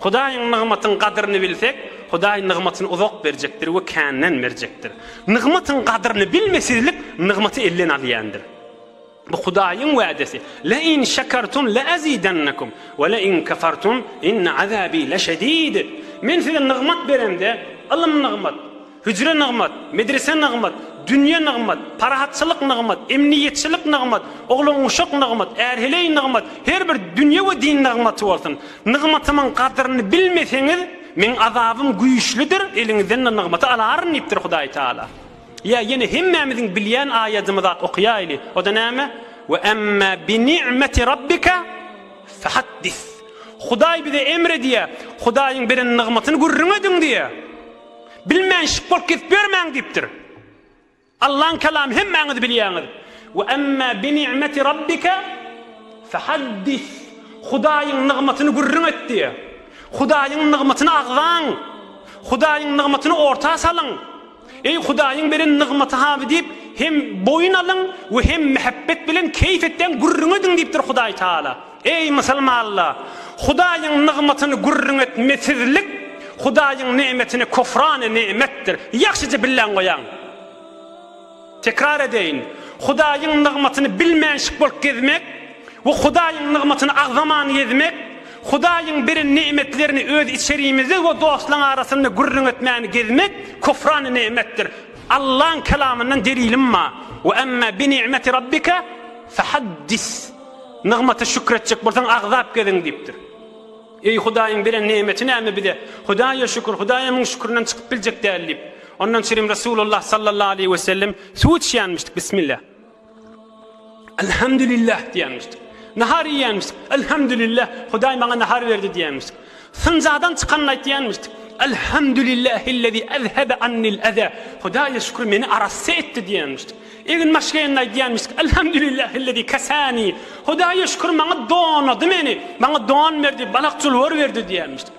Hudaýyň nygmatyň gadryny bilsek, Hudaý nygmatyny uzak berjekdir we känlen berjekdir. Nygmatyň gadryny bilmesizlik nygmaty elden alýandyr. Bu Hudaýyň wädesi. La in şakartum la azidannakum we la in kafartum inna azabi lashadid. Men size nygmat beremde, ilm nygmat, hücre nygmat, medrese nygmat, dünýä nygmat, parahatçylyk nygmat, emniýetçilik nygmat, oglanşyk nygmat, erheley nygmat, her bir dünýä we din nygmaty bolsun. Nygmatymyň gadryny bilmeseňiz, men azabym güýçlidir, eliňizden nygmaty alaryn diýipdir Hudaý Taala. Ya yine hemmemiziň bilýän aýatymyza okuýaýly. O da näme? Ve emma bi ni'meti rabbika fahaddis. Hudaý bize emrediýär, Hudaýyň beren nygmatyny görüňediň diýär. Bilmänşik bolup gitbermäň diýipdir. Allah'ın kelamı hemmeniz bilýäňiz. Ve emma bi ni'meti rabbika fahaddis. Hudaýyň nygmatyny görüňet diýär. Hudaýyň nygmatyny agzaň. Hudaýyň nygmatyny orta salyň. Ey Hudaýyň beren nygmaty haby diýip hem boyun alyň we hem muhabbet bilen keyfetden gurrüňediň diýipdir Hudaý Taala. Ey musulmanlar, Hudaýyň nygmatyny gurrüňetmesizlik Hudaýyň nimetini kofran nimetdir. Ýaxşyca bilen goýaň. Tekrar edeýin. Hudaýyň nygmatyny bilmänşik bolup gezmek we Hudaýyň nygmatyny agzaman gezmek, Hudaýyň beren nimetlerini öz içeriğimizde we dostlaryň arasynda gurrüňetmäni gezmek kofran nimetdir. Allah'ın kelamından delilim ma. Ve emma bi ni'meti rabbika fahaddis. Nygmaty şükretjek bolsaň agzap gezin diýipdir. Ey Hudaýyň beren nimetini näme bide? Hudaýa şükür, Hudaýyň şüküründen çykyp biljek dälip. Ondan sonra Resulullah sallallahu aleyhi ve sellem suut şiyanmıştık. Bismillah. Elhamdülillah diýenmişdik. Nahar yiýenmişdik. Elhamdülillah. Hudaý maňa nahar berdi diýenmişdik. Sıncadan çykan diýenmişdik. Elhamdülillahillezî ezhebe annil eza. Hudaýa şükür meni arassa etdi diýenmişdik. Egin maşgaýynda diýenmişdik. Elhamdülillahillezî kasani. Hudaýa şükür maňa donady meni. Maňa don berdi, balakçylyk berdi diýenmişdik.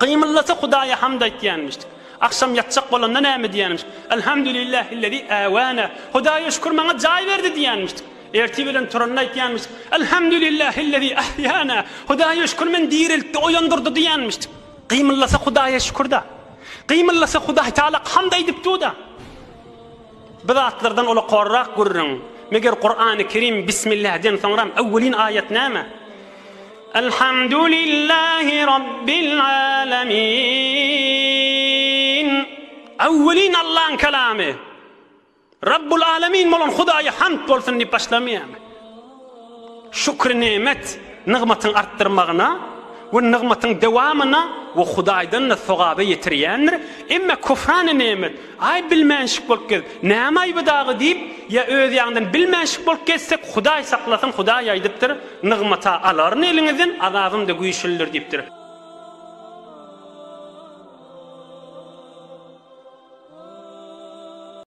Gymyllasa Hudaýa hamd diýenmişdik. Akşam yatacak bolanda näme diýenmişdik? Elhamdülillahillezî awana. Hudaýa şükür maňa jaý berdi diýenmişdik. Erti bilen turanda diýenmişdik. Elhamdülillahillezî ahyana. Hudaýa şükür men diriltdi, oýandyrdy diýenmişdik. Gymyllasa Hudaýa şükürda. Gymyllasa Hudaý Taala hamd edipdi da. Bidatlardan ola gorrak görüň. Meger Qur'an-ı Kerim bismillah'den soňra awwelin ayet näme? Elhamdülillahi rabbil alamin. Awwelin Allah'ın kelamı. Rabbul alamin bolan Hudaýa hamd bolsun diýip başlamaýarmy? Şükür nimet nygmatyň artdyrmagyna we nygmatyň dewamyna we Hudaýdan sogaby ýetirýändir. Emma kufran nimet ay bilmänşik bolup gez. Näme aýby dagy diýip ya öz ýagyndan bilmänşik bolup gezsek Hudaý saklasyn Hudaý aýdypdyr. Nygmata alaryn eliňizden azabym da güýçlidir diýipdir.